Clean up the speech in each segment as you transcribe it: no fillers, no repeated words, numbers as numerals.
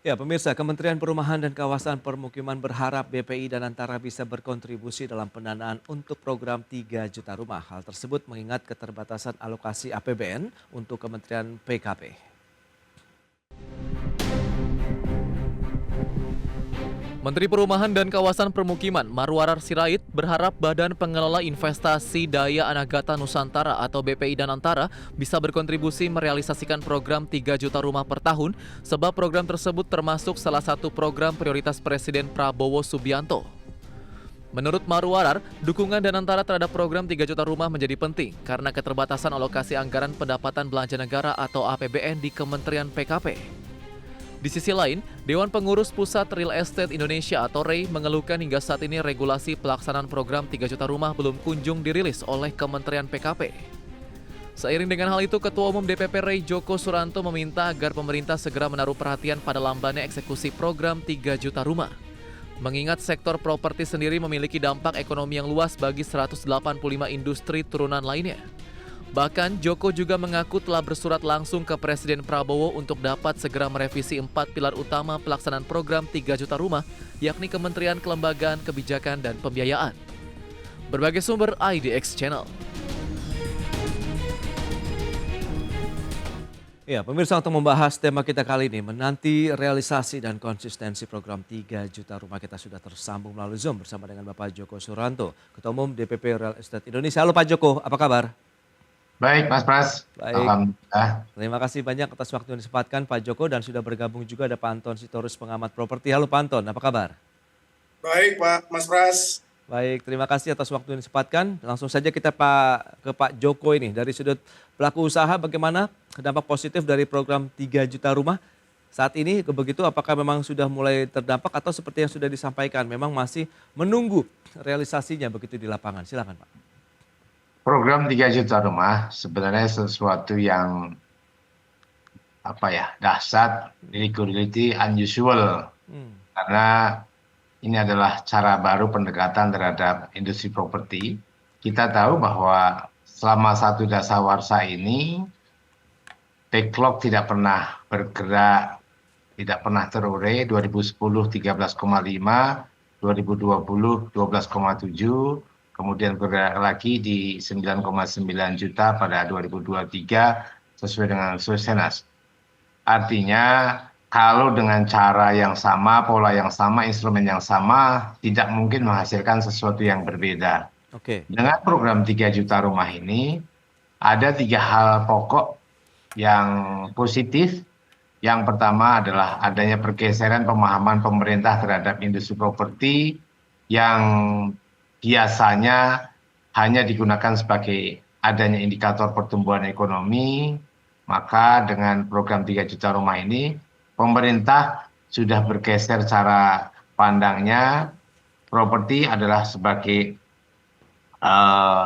Ya, pemirsa, Kementerian Perumahan dan Kawasan Permukiman berharap BPI dan Antara bisa berkontribusi dalam pendanaan untuk program 3 juta rumah. Hal tersebut mengingat keterbatasan alokasi APBN untuk Kementerian PKP. Menteri Perumahan dan Kawasan Permukiman Marwarar Sirait berharap Badan Pengelola Investasi Daya Anagata Nusantara atau BPI dan Antara bisa berkontribusi merealisasikan program 3 juta rumah per tahun sebab program tersebut termasuk salah satu program prioritas Presiden Prabowo Subianto. Menurut Marwarar, dukungan dan antara terhadap program 3 juta rumah menjadi penting karena keterbatasan alokasi anggaran pendapatan belanja negara atau APBN di Kementerian PKP. Di sisi lain, Dewan Pengurus Pusat Real Estate Indonesia atau REI mengeluhkan hingga saat ini regulasi pelaksanaan program 3 juta rumah belum kunjung dirilis oleh Kementerian PKP. Seiring dengan hal itu, Ketua Umum DPP REI Joko Suranto meminta agar pemerintah segera menaruh perhatian pada lambannya eksekusi program 3 juta rumah. Mengingat sektor properti sendiri memiliki dampak ekonomi yang luas bagi 185 industri turunan lainnya. Bahkan, Joko juga mengaku telah bersurat langsung ke Presiden Prabowo untuk dapat segera merevisi 4 pilar utama pelaksanaan program 3 juta rumah, yakni Kementerian Kelembagaan Kebijakan dan Pembiayaan. Berbagai sumber IDX Channel. Ya, pemirsa, untuk membahas tema kita kali ini, menanti realisasi dan konsistensi program 3 juta rumah, kita sudah tersambung melalui Zoom bersama dengan Bapak Joko Suranto, Ketua Umum DPP Real Estate Indonesia. Halo Pak Joko, apa kabar? Baik, Mas Pras. Baik. Alhamdulillah. Terima kasih banyak atas waktu yang disempatkan Pak Joko, dan sudah bergabung juga ada Pak Anton Sitorus, pengamat properti. Halo Pak Anton, apa kabar? Baik Pak, Mas Pras. Baik, terima kasih atas waktu yang disempatkan. Langsung saja kita ke Pak Joko ini. Dari sudut pelaku usaha, bagaimana dampak positif dari program 3 juta rumah saat ini? Begitu, apakah memang sudah mulai terdampak atau seperti yang sudah disampaikan, memang masih menunggu realisasinya begitu di lapangan? Silakan Pak. Program 3 juta rumah sebenarnya sesuatu yang dahsyat, really unusual. Karena ini adalah cara baru pendekatan terhadap industri properti. Kita tahu bahwa selama satu dasawarsa ini backlog tidak pernah bergerak, tidak pernah terurai. 2010 13,5, 2020 12,7, kemudian bergerak lagi di 9,9 juta pada 2023 sesuai dengan Susenas. Artinya kalau dengan cara yang sama, pola yang sama, instrumen yang sama, tidak mungkin menghasilkan sesuatu yang berbeda. Oke. Dengan program 3 juta rumah ini, ada 3 hal pokok yang positif. Yang pertama adalah adanya pergeseran pemahaman pemerintah terhadap industri properti yang biasanya hanya digunakan sebagai adanya indikator pertumbuhan ekonomi. Maka dengan program 3 juta rumah ini, pemerintah sudah bergeser cara pandangnya. Properti adalah sebagai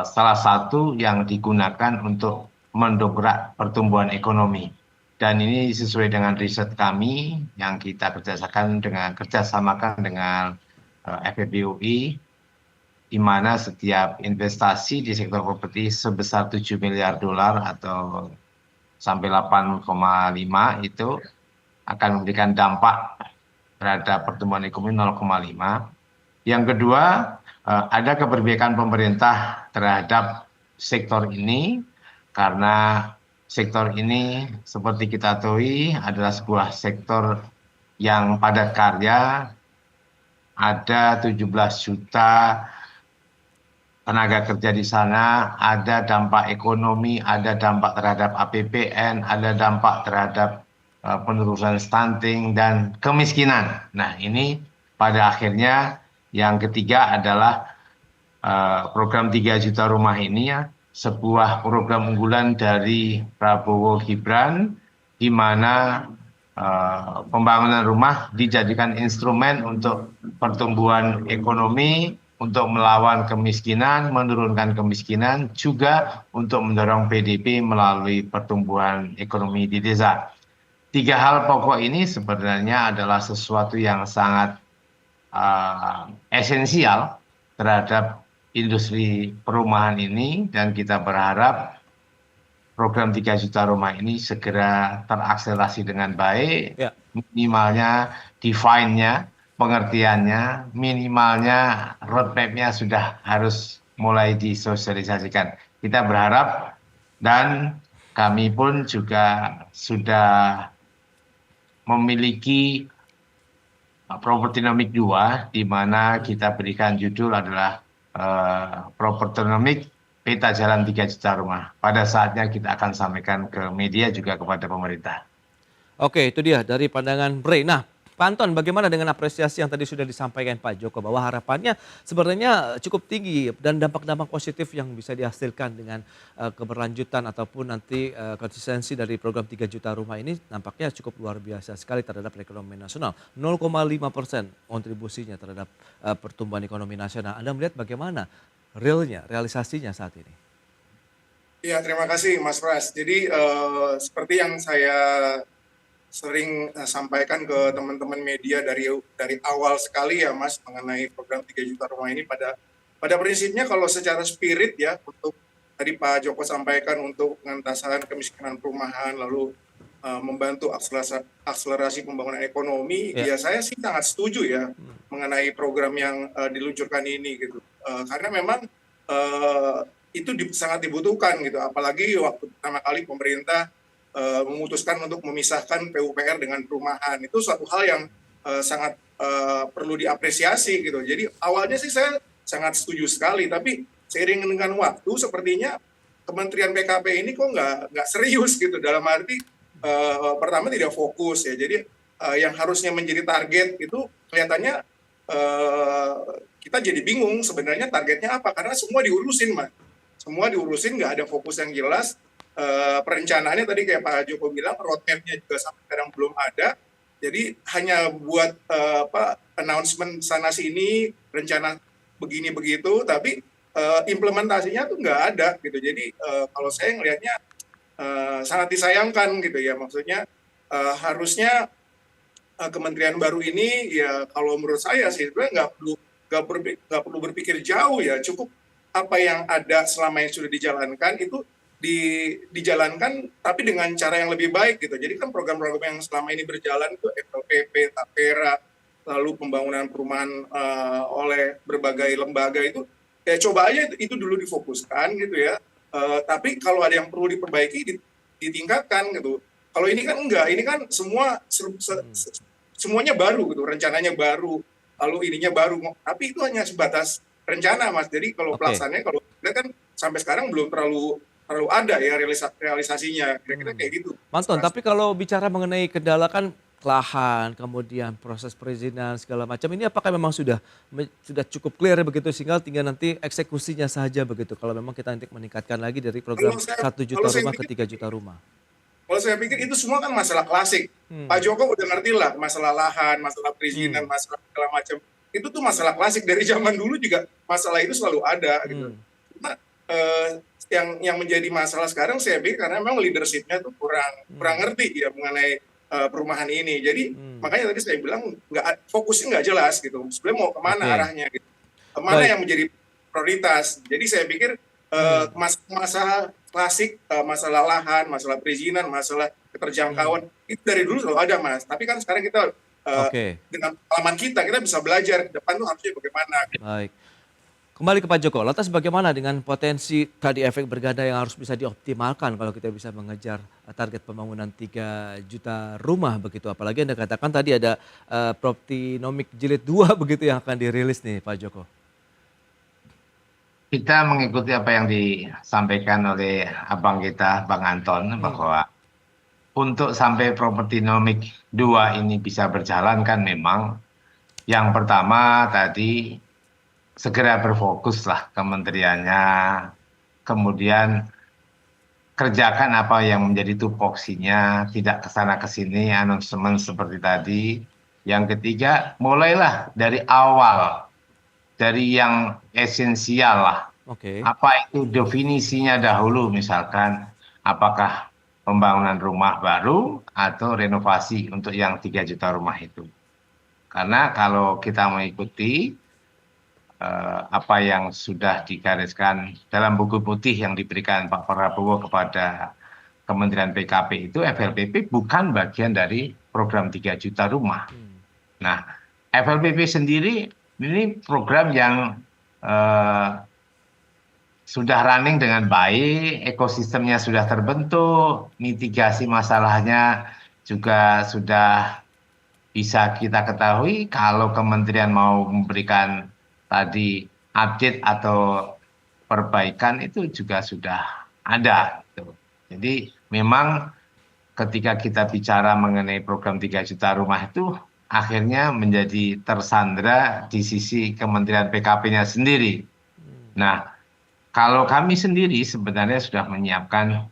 salah satu yang digunakan untuk mendongkrak pertumbuhan ekonomi. Dan ini sesuai dengan riset kami yang kita kerjasamakan dengan FEB UI, di mana setiap investasi di sektor properti sebesar 7 miliar dolar atau sampai 8,5 itu akan memberikan dampak terhadap pertumbuhan ekonomi 0,5. Yang kedua, ada keberpihakan pemerintah terhadap sektor ini, karena sektor ini seperti kita tahu adalah sebuah sektor yang padat karya. Ada 17 juta tenaga kerja di sana, ada dampak ekonomi, ada dampak terhadap APBN, ada dampak terhadap penerusan stunting dan kemiskinan. Nah, ini pada akhirnya yang ketiga adalah program 3 juta rumah ini sebuah program unggulan dari Prabowo Gibran, di mana pembangunan rumah dijadikan instrumen untuk pertumbuhan ekonomi, untuk melawan kemiskinan, menurunkan kemiskinan, juga untuk mendorong PDB melalui pertumbuhan ekonomi di desa. 3 hal pokok ini sebenarnya adalah sesuatu yang sangat esensial terhadap industri perumahan ini, dan kita berharap program 3 juta rumah ini segera terakselerasi dengan baik, Ya. minimalnya define-nya, pengertiannya, minimalnya roadmap-nya sudah harus mulai disosialisasikan. Kita berharap dan kami pun juga sudah memiliki Propertinomic 2, di mana kita berikan judul adalah Propertinomic Peta Jalan 3 Juta Rumah. Pada saatnya kita akan sampaikan ke media juga kepada pemerintah. Oke, itu dia dari pandangan Bray. Nah, Pak Anton, bagaimana dengan apresiasi yang tadi sudah disampaikan Pak Joko bahwa harapannya sebenarnya cukup tinggi dan dampak-dampak positif yang bisa dihasilkan dengan keberlanjutan ataupun nanti konsistensi dari program 3 juta rumah ini nampaknya cukup luar biasa sekali terhadap perekonomian nasional. 0,5% kontribusinya terhadap pertumbuhan ekonomi nasional. Anda melihat bagaimana realisasinya saat ini? Ya, terima kasih Mas Pras. Jadi seperti yang saya sering sampaikan ke teman-teman media dari awal sekali ya Mas mengenai program 3 juta rumah ini pada prinsipnya kalau secara spirit ya untuk tadi Pak Joko sampaikan untuk pengentasan kemiskinan perumahan lalu membantu akselerasi pembangunan ekonomi ya saya sih sangat setuju ya mengenai program yang diluncurkan ini gitu. Karena memang itu sangat dibutuhkan gitu apalagi waktu pertama kali pemerintah memutuskan untuk memisahkan PUPR dengan perumahan. Itu suatu hal yang sangat perlu diapresiasi gitu. Jadi awalnya sih saya sangat setuju sekali, tapi seiring dengan waktu sepertinya Kementerian PKP ini kok nggak serius gitu, dalam arti pertama tidak fokus ya. Jadi yang harusnya menjadi target itu kelihatannya kita jadi bingung sebenarnya targetnya apa, karena semua diurusin Mas. Semua diurusin, nggak ada fokus yang jelas. Perencanaannya tadi kayak Pak Joko bilang, roadmap-nya juga sampai sekarang belum ada. Jadi hanya buat announcement sana sini, rencana begini begitu, tapi implementasinya tuh nggak ada gitu. Jadi kalau saya ngelihatnya sangat disayangkan gitu ya. Maksudnya harusnya kementerian baru ini ya kalau menurut saya sih sebenarnya nggak perlu berpikir jauh ya. Cukup apa yang ada selama yang sudah dijalankan itu dijalankan tapi dengan cara yang lebih baik gitu. Jadi kan program-program yang selama ini berjalan itu FLPP, Tapera, lalu pembangunan perumahan oleh berbagai lembaga itu ya coba aja itu dulu difokuskan gitu ya. Tapi kalau ada yang perlu diperbaiki ditingkatkan gitu. Kalau ini kan enggak, ini kan semuanya baru gitu, rencananya baru, lalu ininya baru. Tapi itu hanya sebatas rencana Mas. Jadi kalau pelaksananya kalau kita kan sampai sekarang belum terlalu ada ya realisasinya, kira-kira kayak gitu. Manton, tapi kalau bicara mengenai kendala kan lahan, kemudian proses perizinan segala macam, ini apakah memang sudah cukup clear begitu sehingga tinggal nanti eksekusinya saja begitu kalau memang kita nanti meningkatkan lagi dari program 1 juta rumah ke 3 juta rumah? Kalau saya pikir itu semua kan masalah klasik. Pak Joko udah ngerti lah masalah lahan, masalah perizinan, masalah segala macam. Itu tuh masalah klasik dari zaman dulu juga masalah itu selalu ada gitu. Cuma yang menjadi masalah sekarang saya pikir karena memang leadership-nya tuh kurang ngerti ya mengenai perumahan ini. Jadi makanya tadi saya bilang fokusnya nggak jelas gitu. Sebenarnya mau kemana arahnya gitu. Kemana yang menjadi prioritas. Jadi saya pikir masalah klasik, masalah lahan, masalah perizinan, masalah keterjangkauan itu dari dulu selalu ada Mas. Tapi kan sekarang kita dengan pengalaman kita bisa belajar ke depan tuh harusnya bagaimana. Baik. Kembali ke Pak Joko, lantas bagaimana dengan potensi tadi efek berganda yang harus bisa dioptimalkan kalau kita bisa mengejar target pembangunan 3 juta rumah begitu. Apalagi Anda katakan tadi ada Proptinomic Jilid 2 begitu yang akan dirilis nih Pak Joko. Kita mengikuti apa yang disampaikan oleh abang kita, Bang Anton, bahwa untuk sampai Propertinomic 2 ini bisa berjalan kan memang yang pertama tadi segera berfokuslah kementeriannya, kemudian kerjakan apa yang menjadi tupoksinya, tidak kesana kesini, announcement seperti tadi. Yang ketiga, mulailah dari awal, dari yang esensial lah. Apa itu definisinya dahulu, misalkan apakah pembangunan rumah baru atau renovasi untuk yang 3 juta rumah itu. Karena kalau kita mengikuti apa yang sudah digariskan dalam buku putih yang diberikan Pak Prabowo kepada Kementerian PKP itu FLPP bukan bagian dari program 3 juta rumah. Nah, FLPP sendiri ini program yang sudah running dengan baik, ekosistemnya sudah terbentuk, mitigasi masalahnya juga sudah bisa kita ketahui. Kalau kementerian mau memberikan tadi update atau perbaikan itu juga sudah ada. Gitu. Jadi memang ketika kita bicara mengenai program 3 juta rumah itu akhirnya menjadi tersandra di sisi Kementerian PKP-nya sendiri. Nah, kalau kami sendiri sebenarnya sudah menyiapkan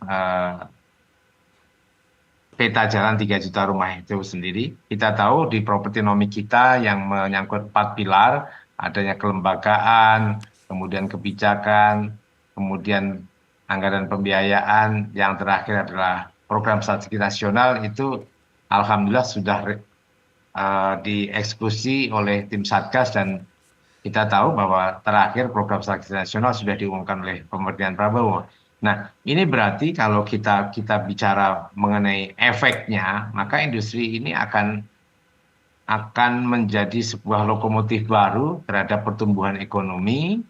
peta jalan 3 juta rumah itu sendiri. Kita tahu di propertinomik kita yang menyangkut 4 pilar, adanya kelembagaan, kemudian kebijakan, kemudian anggaran pembiayaan, yang terakhir adalah program strategi nasional itu alhamdulillah sudah dieksekusi oleh tim Satgas dan kita tahu bahwa terakhir program strategi nasional sudah diumumkan oleh pemerintahan Prabowo. Nah, ini berarti kalau kita bicara mengenai efeknya, maka industri ini akan menjadi sebuah lokomotif baru terhadap pertumbuhan ekonomi.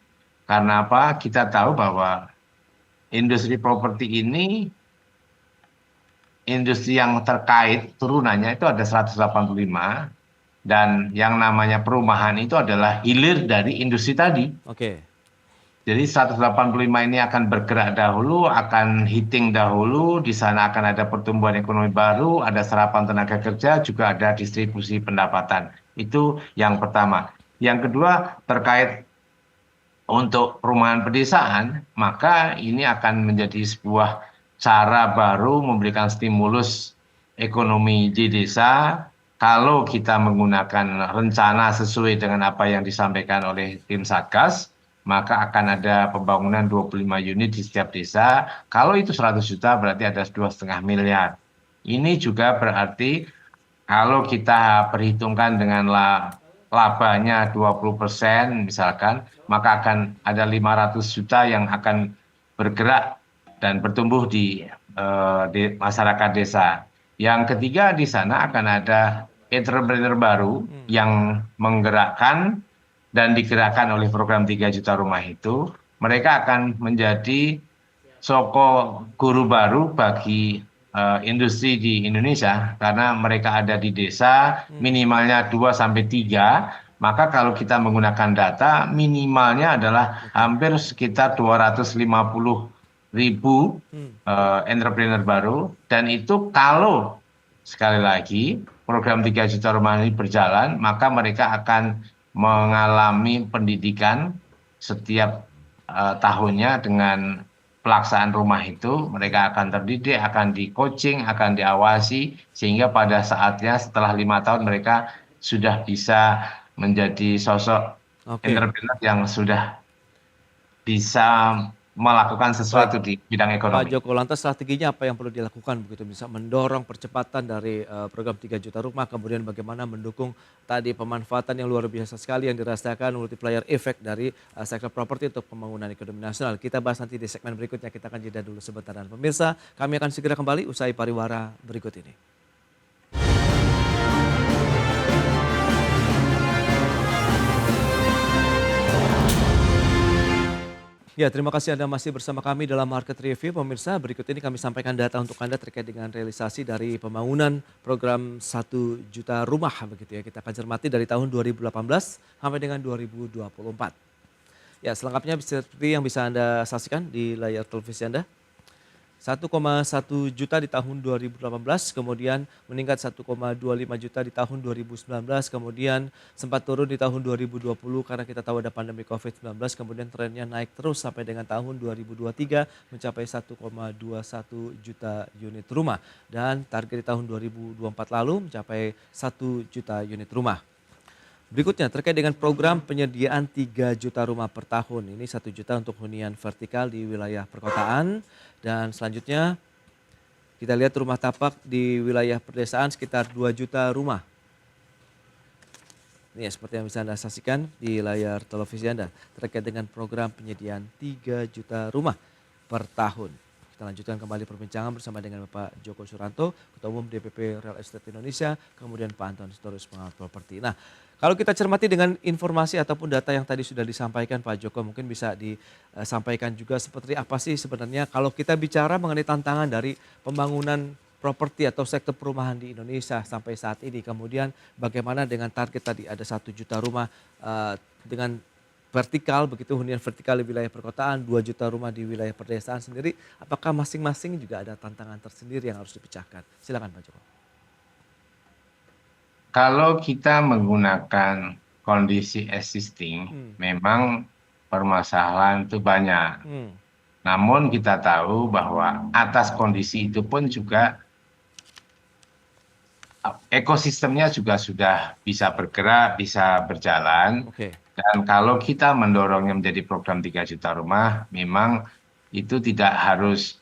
Karena apa? Kita tahu bahwa industri properti ini, industri yang terkait turunannya itu ada 185, dan yang namanya perumahan itu adalah hilir dari industri tadi. Oke. Jadi 185 ini akan bergerak dahulu, akan hitting dahulu, di sana akan ada pertumbuhan ekonomi baru, ada serapan tenaga kerja, juga ada distribusi pendapatan. Itu yang pertama. Yang kedua terkait untuk perumahan pedesaan, maka ini akan menjadi sebuah cara baru memberikan stimulus ekonomi di desa. Kalau kita menggunakan rencana sesuai dengan apa yang disampaikan oleh tim Satgas, maka akan ada pembangunan 25 unit di setiap desa. Kalau itu 100 juta berarti ada 2,5 miliar. Ini juga berarti kalau kita perhitungkan dengan labanya 20% misalkan, maka akan ada 500 juta yang akan bergerak dan bertumbuh di masyarakat desa. Yang ketiga, di sana akan ada entrepreneur baru yang menggerakkan dan digerakkan oleh program 3 juta rumah itu. Mereka akan menjadi soko guru baru bagi industri di Indonesia, karena mereka ada di desa minimalnya 2-3. Maka kalau kita menggunakan data, minimalnya adalah hampir sekitar 250.000 entrepreneur baru. Dan itu kalau sekali lagi program 3 juta rumah ini berjalan, maka mereka akan mengalami pendidikan setiap tahunnya dengan pelaksanaan rumah itu. Mereka akan terdidik, akan di coaching, akan diawasi, sehingga pada saatnya setelah 5 tahun mereka sudah bisa menjadi sosok entrepreneur yang sudah bisa melakukan sesuatu di bidang ekonomi. Pak Joko, lantas strateginya apa yang perlu dilakukan begitu, bisa mendorong percepatan dari program 3 juta rumah, kemudian bagaimana mendukung tadi pemanfaatan yang luar biasa sekali yang dirasakan multiplier effect dari sektor properti untuk pembangunan ekonomi nasional. Kita bahas nanti di segmen berikutnya, kita akan jeda dulu sebentar. Dan pemirsa, kami akan segera kembali usai pariwara berikut ini. Ya, terima kasih Anda masih bersama kami dalam Market Review. Pemirsa, berikut ini kami sampaikan data untuk Anda terkait dengan realisasi dari pembangunan program 1 juta rumah begitu ya. Kita akan cermati dari tahun 2018 sampai dengan 2024. Ya, selengkapnya seperti yang bisa Anda saksikan di layar televisi Anda. 1,1 juta di tahun 2018, kemudian meningkat 1,25 juta di tahun 2019, kemudian sempat turun di tahun 2020 karena kita tahu ada pandemi COVID-19, kemudian trennya naik terus sampai dengan tahun 2023 mencapai 1,21 juta unit rumah. Dan target di tahun 2024 lalu mencapai 1 juta unit rumah. Berikutnya terkait dengan program penyediaan 3 juta rumah per tahun. Ini 1 juta untuk hunian vertikal di wilayah perkotaan. Dan selanjutnya kita lihat rumah tapak di wilayah pedesaan sekitar 2 juta rumah. Ini ya, seperti yang bisa Anda saksikan di layar televisi Anda terkait dengan program penyediaan 3 juta rumah per tahun. kita lanjutkan kembali perbincangan bersama dengan Bapak Joko Suranto, Ketua Umum DPP Real Estate Indonesia, kemudian Pak Anton Sitorus, pengamat properti. Nah, kalau kita cermati dengan informasi ataupun data yang tadi sudah disampaikan Pak Joko, mungkin bisa disampaikan juga seperti apa sih sebenarnya kalau kita bicara mengenai tantangan dari pembangunan properti atau sektor perumahan di Indonesia sampai saat ini. Kemudian bagaimana dengan target tadi ada 1 juta rumah dengan vertikal, begitu hunian vertikal di wilayah perkotaan, 2 juta rumah di wilayah perdesaan sendiri. Apakah masing-masing juga ada tantangan tersendiri yang harus dipecahkan? Silakan Pak Joko. Kalau kita menggunakan kondisi existing, memang permasalahan itu banyak. Namun kita tahu bahwa atas kondisi itu pun juga ekosistemnya juga sudah bisa bergerak, bisa berjalan. Oke. Dan kalau kita mendorongnya menjadi program 3 juta rumah, memang itu tidak harus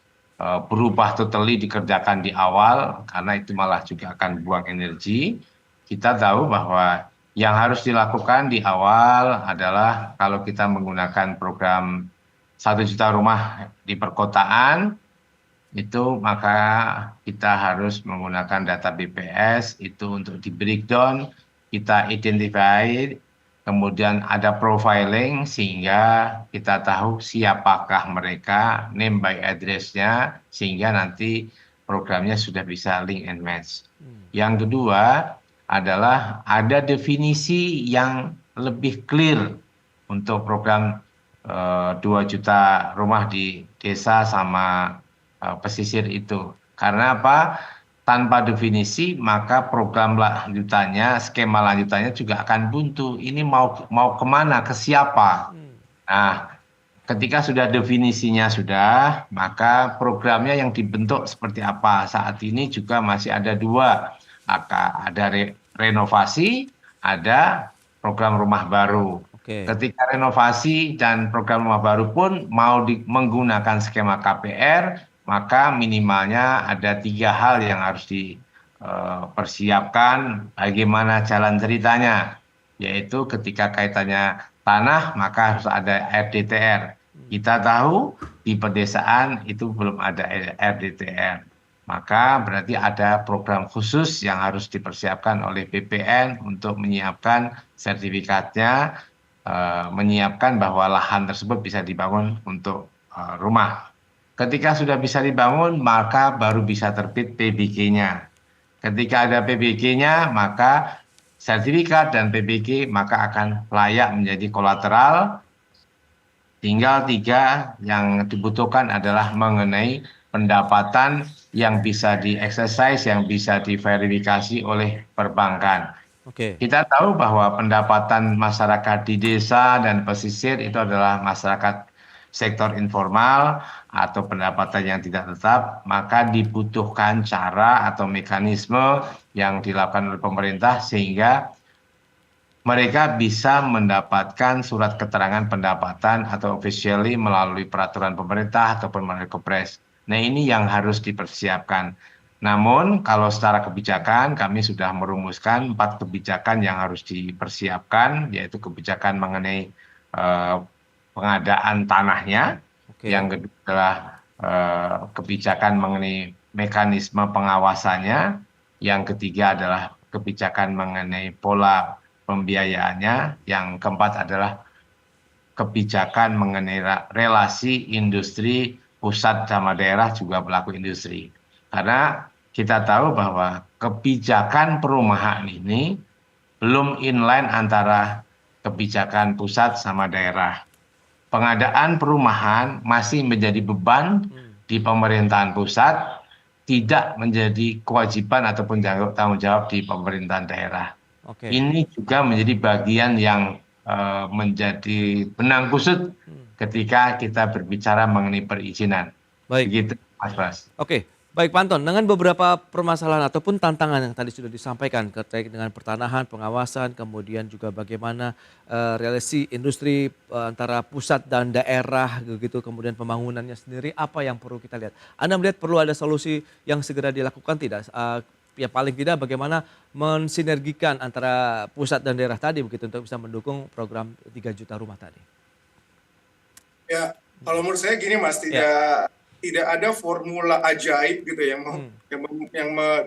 berubah totally dikerjakan di awal, karena itu malah juga akan buang energi. Kita tahu bahwa yang harus dilakukan di awal adalah kalau kita menggunakan program 1 juta rumah di perkotaan, itu maka kita harus menggunakan data BPS itu untuk di breakdown, kita identify, kemudian ada profiling sehingga kita tahu siapakah mereka, name by address-nya, sehingga nanti programnya sudah bisa link and match. Yang kedua adalah ada definisi yang lebih clear untuk program 2 juta rumah di desa sama pesisir itu. Karena apa? Tanpa definisi maka program lanjutannya, skema lanjutannya juga akan buntu. Ini mau kemana, ke siapa? Nah, ketika sudah definisinya sudah, maka programnya yang dibentuk seperti apa? Saat ini juga masih ada 2. Ada renovasi, ada program rumah baru. Ketika renovasi dan program rumah baru pun mau menggunakan skema KPR, maka minimalnya ada 3 hal yang harus dipersiapkan bagaimana jalan ceritanya, yaitu ketika kaitannya tanah maka harus ada RDTR. Kita tahu di pedesaan itu belum ada RDTR, maka berarti ada program khusus yang harus dipersiapkan oleh BPN untuk menyiapkan sertifikatnya, menyiapkan bahwa lahan tersebut bisa dibangun untuk rumah. Ketika sudah bisa dibangun, maka baru bisa terbit PBG-nya. Ketika ada PBG-nya, maka sertifikat dan PBG maka akan layak menjadi kolateral. Tinggal 3 yang dibutuhkan adalah mengenai pendapatan yang bisa di-exercise, yang bisa diverifikasi oleh perbankan. Kita tahu bahwa pendapatan masyarakat di desa dan pesisir itu adalah masyarakat sektor informal atau pendapatan yang tidak tetap, maka dibutuhkan cara atau mekanisme yang dilakukan oleh pemerintah sehingga mereka bisa mendapatkan surat keterangan pendapatan atau officially melalui peraturan pemerintah ataupun melalui Kepres. Nah, ini yang harus dipersiapkan. Namun kalau secara kebijakan kami sudah merumuskan 4 kebijakan yang harus dipersiapkan, yaitu kebijakan mengenai pengadaan tanahnya, yang kedua adalah kebijakan mengenai mekanisme pengawasannya, yang ketiga adalah kebijakan mengenai pola pembiayaannya, yang keempat adalah kebijakan mengenai relasi industri pusat sama daerah juga pelaku industri. Karena kita tahu bahwa kebijakan perumahan ini belum inline antara kebijakan pusat sama daerah. Pengadaan perumahan masih menjadi beban di pemerintahan pusat, tidak menjadi kewajiban ataupun tanggung jawab di pemerintahan daerah. Ini juga menjadi bagian yang menjadi benang kusut ketika kita berbicara mengenai perizinan. Begitu, Mas Bas. Baik Pak Anton, dengan beberapa permasalahan ataupun tantangan yang tadi sudah disampaikan terkait dengan pertanahan, pengawasan, kemudian juga bagaimana relasi industri antara pusat dan daerah, begitu, kemudian pembangunannya sendiri, apa yang perlu kita lihat? Anda melihat perlu ada solusi yang segera dilakukan tidak? Ya paling tidak bagaimana mensinergikan antara pusat dan daerah tadi begitu untuk bisa mendukung program 3 juta rumah tadi? Ya, kalau menurut saya gini Mas, tidak ada formula ajaib gitu yang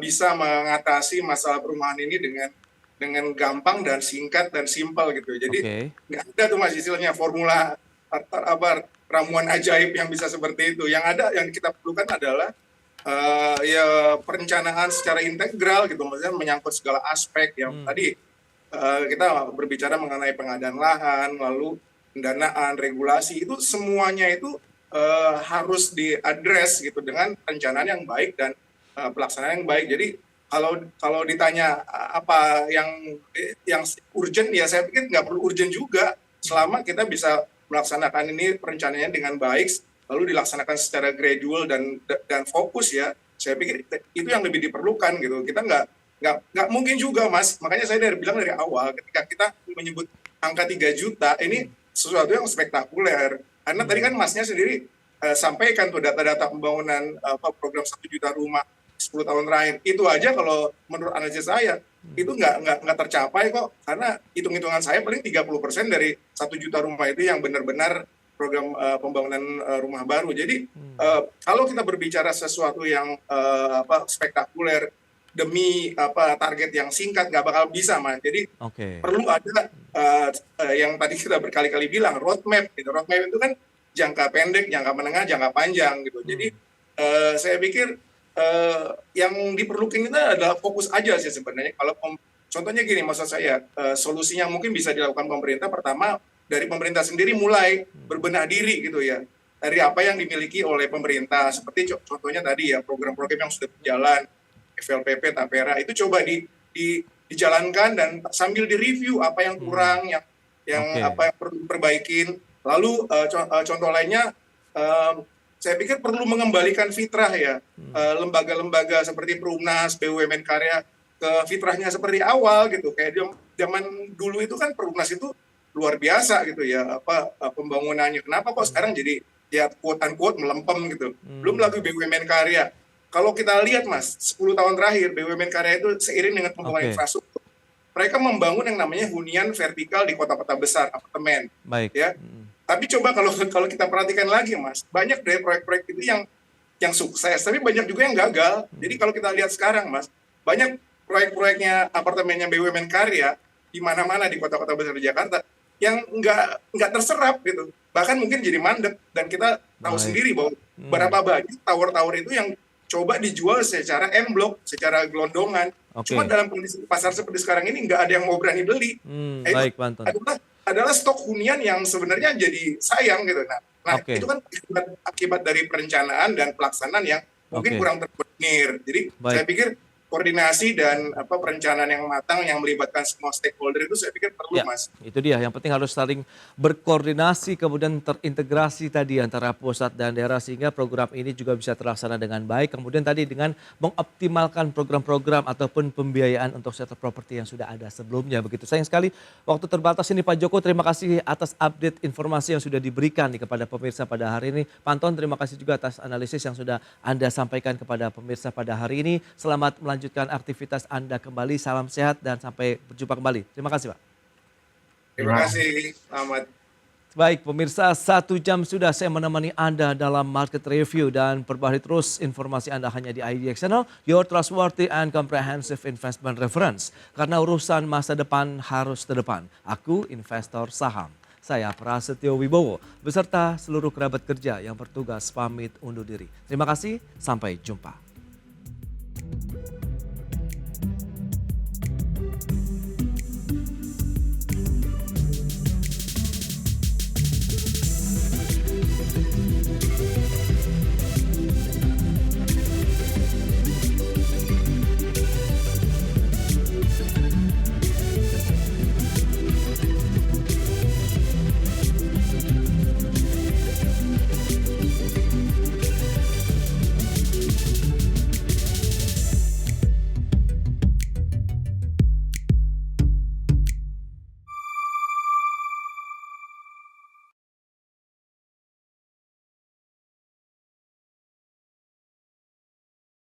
bisa mengatasi masalah perumahan ini dengan gampang dan singkat dan simpel gitu. Jadi Oke. nggak ada tuh Mas istilahnya formula ramuan ajaib yang bisa seperti itu. Yang ada yang kita perlukan adalah ya perencanaan secara integral gitu, maksudnya menyangkut segala aspek yang tadi kita berbicara mengenai pengadaan lahan, lalu pendanaan, regulasi, itu semuanya itu harus diadres gitu dengan perencanaan yang baik dan pelaksanaan yang baik. Jadi kalau ditanya apa yang urgent, ya saya pikir nggak perlu urgent juga selama kita bisa melaksanakan ini perencanaannya dengan baik, lalu dilaksanakan secara gradual dan fokus ya. Saya pikir itu yang lebih diperlukan gitu. Kita nggak mungkin juga Mas, makanya saya bilang dari awal ketika kita menyebut angka 3 juta ini sesuatu yang spektakuler, karena tadi kan Masnya sendiri sampaikan tuh data-data pembangunan program 1 juta rumah 10 tahun terakhir, itu aja kalau menurut analisis saya itu nggak tercapai kok, karena hitung-hitungan saya paling 30% dari 1 juta rumah itu yang benar-benar program pembangunan rumah baru. Jadi kalau kita berbicara sesuatu yang spektakuler demi target yang singkat nggak bakal bisa Mas. Jadi perlu ada yang tadi kita berkali-kali bilang roadmap gitu. Roadmap itu kan jangka pendek, jangka menengah, jangka panjang gitu. Jadi saya pikir yang diperlukan itu adalah fokus aja sih sebenarnya. Kalau contohnya gini, maksud saya solusinya mungkin bisa dilakukan pemerintah. Pertama dari pemerintah sendiri mulai berbenah diri gitu ya. Dari apa yang dimiliki oleh pemerintah, seperti contohnya tadi ya program-program yang sudah berjalan, FLPP, Tapera, itu coba dijalankan dan sambil direview apa yang kurang, apa yang perlu diperbaikin. Lalu contoh lainnya, saya pikir perlu mengembalikan fitrah ya, lembaga-lembaga seperti Perumnas, BUMN Karya ke fitrahnya seperti awal gitu. Kayak zaman dulu itu kan Perumnas itu luar biasa gitu ya, pembangunannya. Kenapa kok sekarang jadi ya quote-unquote melempem gitu. Belum lagi BUMN Karya. Kalau kita lihat Mas, 10 tahun terakhir BUMN Karya itu seiring dengan pembangunan infrastruktur, mereka membangun yang namanya hunian vertikal di kota-kota besar, apartemen. Baik. Ya. Tapi coba kalau kita perhatikan lagi Mas, banyak dari proyek-proyek itu yang sukses, tapi banyak juga yang gagal. Jadi kalau kita lihat sekarang Mas, banyak proyek-proyeknya apartemennya BUMN Karya di mana-mana di kota-kota besar di Jakarta yang nggak terserap gitu. Bahkan mungkin jadi mandek, dan kita tahu sendiri bahwa berapa banyak tower-tower itu yang coba dijual secara en blok, secara gelondongan. Cuma dalam kondisi pasar seperti sekarang ini nggak ada yang mau berani beli. Baik, Pak Anton. Adalah stok hunian yang sebenarnya jadi sayang gitu. Nah itu kan akibat dari perencanaan dan pelaksanaan yang mungkin kurang terkoordinir. Jadi saya pikir koordinasi dan perencanaan yang matang yang melibatkan semua stakeholder itu saya pikir perlu Mas. Itu dia, yang penting harus saling berkoordinasi kemudian terintegrasi tadi antara pusat dan daerah sehingga program ini juga bisa terlaksana dengan baik. Kemudian tadi dengan mengoptimalkan program-program ataupun pembiayaan untuk sektor properti yang sudah ada sebelumnya. Begitu, sayang sekali waktu terbatas ini Pak Joko. Terima kasih atas update informasi yang sudah diberikan kepada pemirsa pada hari ini. Pak Anton, terima kasih juga atas analisis yang sudah Anda sampaikan kepada pemirsa pada hari ini. Selamat melanjutkan aktivitas Anda kembali. Salam sehat dan sampai berjumpa kembali. Terima kasih Pak. Terima kasih, selamat. Baik pemirsa, 1 jam sudah saya menemani Anda dalam market review dan perbarui terus informasi Anda hanya di IDX Channel, your trustworthy and comprehensive investment reference. Karena urusan masa depan harus terdepan. Aku investor saham. Saya Prasetyo Wibowo beserta seluruh kerabat kerja yang bertugas pamit undur diri. Terima kasih, sampai jumpa.